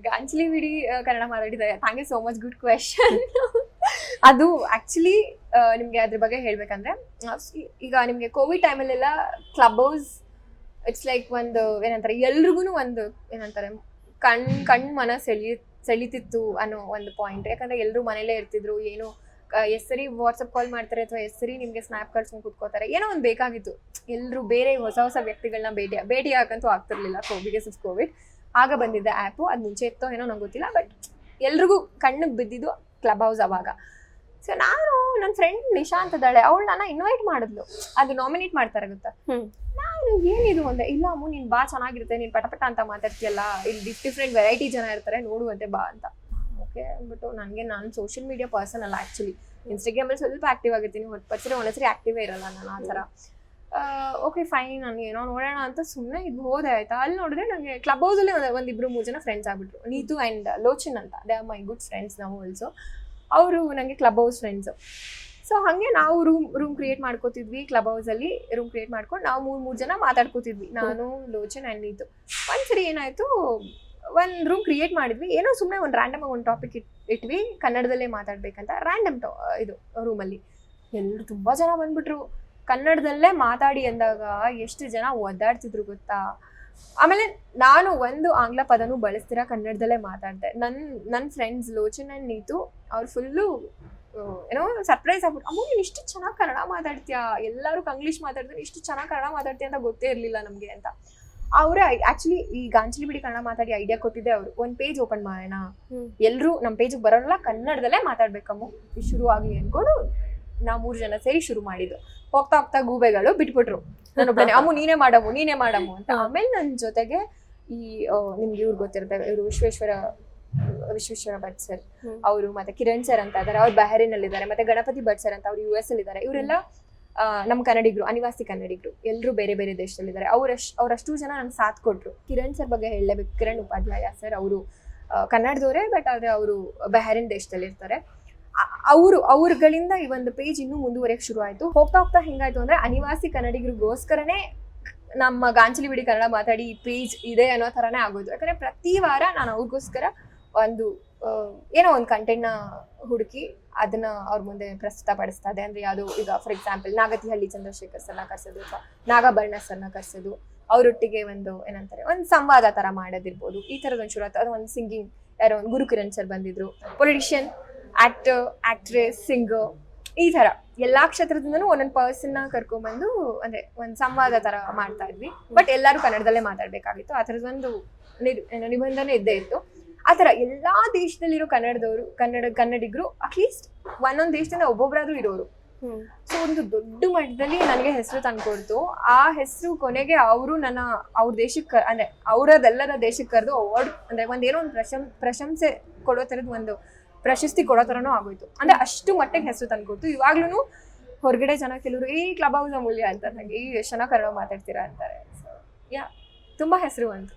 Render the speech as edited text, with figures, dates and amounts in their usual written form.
ಗಾಂಚಲಿ ಬಿಡಿ ಕನ್ನಡ ಮಾತಾಡಿದ್ದಾರೆ. Thank you so much, good question. ಅದು ಆಕ್ಚುಲಿ ನಿಮ್ಗೆ ಅದ್ರ ಬಗ್ಗೆ ಹೇಳ್ಬೇಕಂದ್ರೆ, ಈಗ ನಿಮ್ಗೆ ಕೋವಿಡ್ ಟೈಮಲ್ಲೆಲ್ಲ ಕ್ಲಬ್ ಹೌಸ್ ಇಟ್ಸ್ ಲೈಕ್ ಒಂದು ಏನಂತಾರೆ, ಎಲ್ರಿಗೂ ಒಂದು ಏನಂತಾರೆ ಕಣ್ ಮನ ಸೆಳಿತಿತ್ತು ಅನ್ನೋ ಒಂದು ಪಾಯಿಂಟ್. ಯಾಕಂದ್ರೆ ಎಲ್ಲರೂ ಮನೇಲೇ ಇರ್ತಿದ್ರು, ಏನು ಎಷ್ಟರಿ ವಾಟ್ಸಪ್ ಕಾಲ್ ಮಾಡ್ತಾರೆ ಅಥವಾ ಎಷ್ಟರಿ ನಿಮ್ಗೆ ಸ್ನ್ಯಾಪ್ ಕಳ್ಸ್ಕೊಂಡು ಕೂತ್ಕೋತಾರೆ, ಏನೋ ಒಂದು ಬೇಕಾಗಿತ್ತು. ಎಲ್ಲರೂ ಬೇರೆ ಹೊಸ ಹೊಸ ವ್ಯಕ್ತಿಗಳನ್ನ ಭೇಟಿ ಹಾಕಂತೂ ಆಗ್ತಿರ್ಲಿಲ್ಲ ಬಿಕಾಸ್ ಆಫ್ ಕೋವಿಡ್. ಆಗ ಬಂದಿದ್ದ ಆ್ಯಪು, ಅದು ಮುಂಚೆ ಇತ್ತೋ ಏನೋ ನಂಗೆ ಗೊತ್ತಿಲ್ಲ, ಬಟ್ ಎಲ್ರಿಗೂ ಕಣ್ಣಿಗೆ ಬಿದ್ದಿದ್ದು ಕ್ಲಬ್ ಹೌಸ್ ಅವಾಗ. ಸೊ ನಾನು ನನ್ನ ಫ್ರೆಂಡ್ ನಿಶಾ ಅಂತದಾಳೆ, ಅವಳು ನನ್ನ ಇನ್ವೈಟ್ ಮಾಡಿದ್ಲು. ಅದು ನಾಮಿನೇಟ್ ಮಾಡ್ತಾರೆ ಗೊತ್ತಾ. ನಾನು ಏನಿದು ಅಂದೆ, ಇಲ್ಲ ಅಮ್ಮು ನೀನು ಬಾ, ಚೆನ್ನಾಗಿರುತ್ತೆ, ನೀನು ಪಟಪಟ ಅಂತ ಮಾತಾಡ್ತೀಯಲ್ಲ, ಇಲ್ಲಿ ಡಿಫ್ರೆಂಟ್ ವೆರೈಟಿ ಜನ ಇರ್ತಾರೆ, ನೋಡುವಂತೆ ಬಾ ಅಂತ. ಓಕೆ ಅಂದ್ಬಿಟ್ಟು ನಾನು ಸೋಷಿಯಲ್ ಮೀಡಿಯಾ ಪರ್ಸನ್ ಅಲ್ಲ ಆ್ಯಕ್ಚುಲಿ. ಇನ್ಸ್ಟಾಗ್ರಾಮಲ್ಲಿ ಸ್ವಲ್ಪ ಆ್ಯಕ್ಟಿವ್ ಆಗಿರ್ತೀನಿ, ಒಂದೊಂದ್ಸರಿ ಆ್ಯಕ್ಟಿವೇ ಇರಲ್ಲ ನಾನು ಆ ಥರ. ಓಕೆ ಫೈನ್, ನನಗೆ ಏನೋ ನೋಡೋಣ ಅಂತ ಸುಮ್ಮನೆ ಇದು ಹೋದೆ ಆಯ್ತಾ. ಅಲ್ಲಿ ನೋಡಿದ್ರೆ ನನಗೆ ಕ್ಲಬ್ ಹೌಸಲ್ಲಿ ಒಂದಿಬ್ರು 3 ಜನ ಫ್ರೆಂಡ್ಸ್ ಆಗ್ಬಿಟ್ರು. ನೀತು ಆ್ಯಂಡ್ ಲೋಚನ್ ಅಂತ, they are my good friends ನಾವು ಆಲ್ಸೋ. ಅವರು ನನಗೆ ಕ್ಲಬ್ ಹೌಸ್ ಫ್ರೆಂಡ್ಸು. ಸೊ ಹಾಗೆ ನಾವು ರೂಮ್ ಕ್ರಿಯೇಟ್ ಮಾಡ್ಕೋತಿದ್ವಿ. ಕ್ಲಬ್ ಹೌಸಲ್ಲಿ ರೂಮ್ ಕ್ರಿಯೇಟ್ ಮಾಡ್ಕೊಂಡು ನಾವು 3 ಜನ ಮಾತಾಡ್ಕೋತಿದ್ವಿ, ನಾನು ಲೋಚನ್ ಆ್ಯಂಡ್ ನೀತು. ಒಂದ್ಸರಿ ಏನಾಯಿತು, ಒಂದು ರೂಮ್ ಕ್ರಿಯೇಟ್ ಮಾಡಿದ್ವಿ, ಏನೋ ಸುಮ್ಮನೆ ಒಂದು ರ್ಯಾಂಡಮ್ ಒಂದು ಟಾಪಿಕ್ ಇಟ್ವಿ, ಕನ್ನಡದಲ್ಲೇ ಮಾತಾಡ್ಬೇಕಂತ. ರ್ಯಾಂಡಮ್ ಇದು ರೂಮಲ್ಲಿ ಎಲ್ಲರೂ ತುಂಬ ಜನ ಬಂದ್ಬಿಟ್ರು. ಕನ್ನಡದಲ್ಲೇ ಮಾತಾಡಿ ಅಂದಾಗ ಎಷ್ಟು ಜನ ಒದ್ದಾಡ್ತಿದ್ರು ಗೊತ್ತಾ. ಆಮೇಲೆ ನಾನು ಒಂದು ಆಂಗ್ಲ ಪದನೂ ಬಳಸ್ತೀರಾ ಕನ್ನಡದಲ್ಲೇ ಮಾತಾಡ್ದೆ. ನನ್ನ ಫ್ರೆಂಡ್ಸ್ ಲೋಚನ್ ಆ್ಯಂಡ್ ನೀತು ಅವ್ರು ಫುಲ್ಲು ಏನೋ ಸರ್ಪ್ರೈಸ್ ಆಗ್ಬಿಟ್ಟು, ಅಮ್ಮ ನೀನು ಇಷ್ಟು ಚೆನ್ನಾಗಿ ಕನ್ನಡ ಮಾತಾಡ್ತೀಯಾ, ಎಲ್ಲರೂ ಕಂಗ್ಲೀಷ್ ಮಾತಾಡ್ತಾರೆ, ಇಷ್ಟು ಚೆನ್ನಾಗಿ ಕನ್ನಡ ಮಾತಾಡ್ತೀಯ ಅಂತ ಗೊತ್ತೇ ಇರಲಿಲ್ಲ ನಮಗೆ ಅಂತ. ಅವರೇ ಆ್ಯಕ್ಚುಲಿ ಈ ಗಾಂಚಲಿ ಬಿಡಿ ಕನ್ನಡ ಮಾತಾಡಿ ಐಡಿಯಾ ಕೊಟ್ಟಿದ್ದೆ ಅವರು. ಒಂದು ಪೇಜ್ ಓಪನ್ ಮಾಡೋಣ, ಎಲ್ಲರೂ ನಮ್ಮ ಪೇಜಿಗೆ ಬರೋಲ್ಲ, ಕನ್ನಡದಲ್ಲೇ ಮಾತಾಡ್ಬೇಕಮ್ಮ, ಶುರು ಆಗಲಿ ಅಂದ್ಕೊಂಡು ನಾವು 3 ಜನ ಸೇರಿ ಶುರು ಮಾಡಿದ್ದು. ಹೋಗ್ತಾ ಹೋಗ್ತಾ ಗೂಬೆಗಳು ಬಿಟ್ಬಿಟ್ರು. ನಾನೊಬ್ಬನೇ ಅಮ್ಮು ನೀನೇ ಮಾಡಮ್ಮು ಅಂತ. ಆಮೇಲೆ ನನ್ನ ಜೊತೆಗೆ ಈ ನಿಮ್ಗೆ ಇವ್ರು ಗೊತ್ತಿರುತ್ತೆ, ಇವರು ವಿಶ್ವೇಶ್ವರ ಭಟ್ ಸರ್ ಅವರು, ಮತ್ತೆ ಕಿರಣ್ ಸರ್ ಅಂತ ಇದ್ದಾರೆ, ಅವ್ರು ಬಹರೇನಲ್ಲಿದ್ದಾರೆ, ಮತ್ತೆ ಗಣಪತಿ ಭಟ್ ಸರ್ ಅಂತ ಅವ್ರು US ಅಲ್ಲಿದ್ದಾರೆ. ಇವರೆಲ್ಲ ನಮ್ಮ ಕನ್ನಡಿಗರು, ಅನಿವಾಸಿ ಕನ್ನಡಿಗರು, ಎಲ್ಲರೂ ಬೇರೆ ಬೇರೆ ದೇಶದಲ್ಲಿದ್ದಾರೆ. ಅವರಷ್ಟು ಜನ ನಂಗೆ ಸಾಥ್ ಕೊಟ್ರು. ಕಿರಣ್ ಸರ್ ಬಗ್ಗೆ ಹೇಳಲೇಬೇಕು. ಕಿರಣ್ ಉಪಾಧ್ಯಾಯ ಸರ್ ಅವರು ಕನ್ನಡದವರೇ, ಬಟ್ ಆದರೆ ಅವರು ಬಹರೇನ್ ದೇಶದಲ್ಲಿ ಇರ್ತಾರೆ. ಅವ್ರಗಳಿಂದ ಈ ಒಂದು ಪೇಜ್ ಇನ್ನೂ ಮುಂದುವರೆಯಕ್ಕೆ ಶುರು ಆಯಿತು. ಹೋಗ್ತಾ ಹೋಗ್ತಾ ಹೆಂಗಾಯ್ತು ಅಂದರೆ, ಅನಿವಾಸಿ ಕನ್ನಡಿಗರಿಗೋಸ್ಕರನೇ ನಮ್ಮ ಗಾಂಚಲಿ ಬಿಡಿ ಕನ್ನಡ ಮಾತಾಡಿ ಈ ಪೇಜ್ ಇದೆ ಅನ್ನೋ ಥರನೇ ಆಗೋದು. ಯಾಕಂದರೆ ಪ್ರತಿ ವಾರ ನಾನು ಅವ್ರಿಗೋಸ್ಕರ ಒಂದು ಏನೋ ಒಂದು ಕಂಟೆಂಟ್ನ ಹುಡುಕಿ ಅದನ್ನ ಅವ್ರ ಮುಂದೆ ಪ್ರಸ್ತುತಪಡಿಸ್ತಾ ಇದೆ. ಅಂದರೆ ಯಾವುದು, ಈಗ ಫಾರ್ ಎಕ್ಸಾಂಪಲ್ ನಾಗತಿಹಳ್ಳಿ ಚಂದ್ರಶೇಖರ್ ಸರ್ನ ಕರೆಸೋದು, ಅಥವಾ ನಾಗಭರಣ ಸರ್ನ ಕರೆಸೋದು, ಅವರೊಟ್ಟಿಗೆ ಒಂದು ಏನಂತಾರೆ ಒಂದು ಸಂವಾದ ಥರ ಮಾಡೋದಿರ್ಬೋದು. ಈ ಥರದ ಒಂದು ಶುರು ಆಯ್ತು. ಅದು ಒಂದು ಸಿಂಗಿಂಗ್, ಯಾರೋ ಒಂದು ಗುರುಕಿರಣ್ ಸರ್ ಬಂದಿದ್ರು, ಪೊಲಿಟಿಷಿಯನ್, ಆಕ್ಟರ್, ಆಕ್ಟ್ರೆಸ್, ಸಿಂಗರ್, ಈ ಥರ ಎಲ್ಲಾ ಕ್ಷೇತ್ರದಿಂದನೂ ಒಂದೊಂದು ಪರ್ಸನ್ನ ಕರ್ಕೊಂಡ್ಬಂದು ಅಂದರೆ ಒಂದು ಸಂವಾದ ಥರ ಮಾಡ್ತಾ ಇದ್ವಿ. ಬಟ್ ಎಲ್ಲರೂ ಕನ್ನಡದಲ್ಲೇ ಮಾತಾಡಬೇಕಾಗಿತ್ತು. ಆ ಥರದೊಂದು ನಿಬಂಧನೆ ಇದ್ದೇ ಇತ್ತು. ಆ ಥರ ಎಲ್ಲ ದೇಶದಲ್ಲಿರೋ ಕನ್ನಡಿಗರು ಅಟ್ಲೀಸ್ಟ್ ಒಂದೊಂದು ದೇಶದಿಂದ ಒಬ್ಬೊಬ್ಬರಾದ್ರೂ ಇರೋರು. ಸೊ ಒಂದು ದೊಡ್ಡ ಮಟ್ಟದಲ್ಲಿ ನನಗೆ ಹೆಸರು ತಂದ್ಕೊಡ್ತು. ಆ ಹೆಸರು ಕೊನೆಗೆ ಅವರು ಅವ್ರ ದೇಶಕ್ಕೆ ಅಂದರೆ ಅವರದೆಲ್ಲರ ದೇಶಕ್ಕೆ ಕರೆದು ಅವಾರ್ಡ್ ಅಂದರೆ ಒಂದೇನೋ ಒಂದು ಪ್ರಶಂಸೆ ಕೊಡೋ ಥರದ್ದು ಒಂದು ಪ್ರಶಸ್ತಿ ಕೊಡೋ ಥರನೂ ಆಗೋಯ್ತು. ಅಂದರೆ ಅಷ್ಟು ಮಟ್ಟಿಗೆ ಹೆಸರು ತಂದ್ಕೊಡ್ತು. ಇವಾಗ್ಲೂ ಹೊರಗಡೆ ಜನ ಕೆಲವರು ಈ ಕ್ಲಬ್ ಹೌಸ್ ಅಮೂಲ್ಯ ಅಂತಾರೆ, ನನಗೆ ಈ ಎಷ್ಟು ಚೆನ್ನಾಗಿ ಕನ್ನಡ ಮಾತಾಡ್ತೀರಾ ಅಂತಾರೆ. ಯಾ ತುಂಬ ಹೆಸರು ಬಂತು.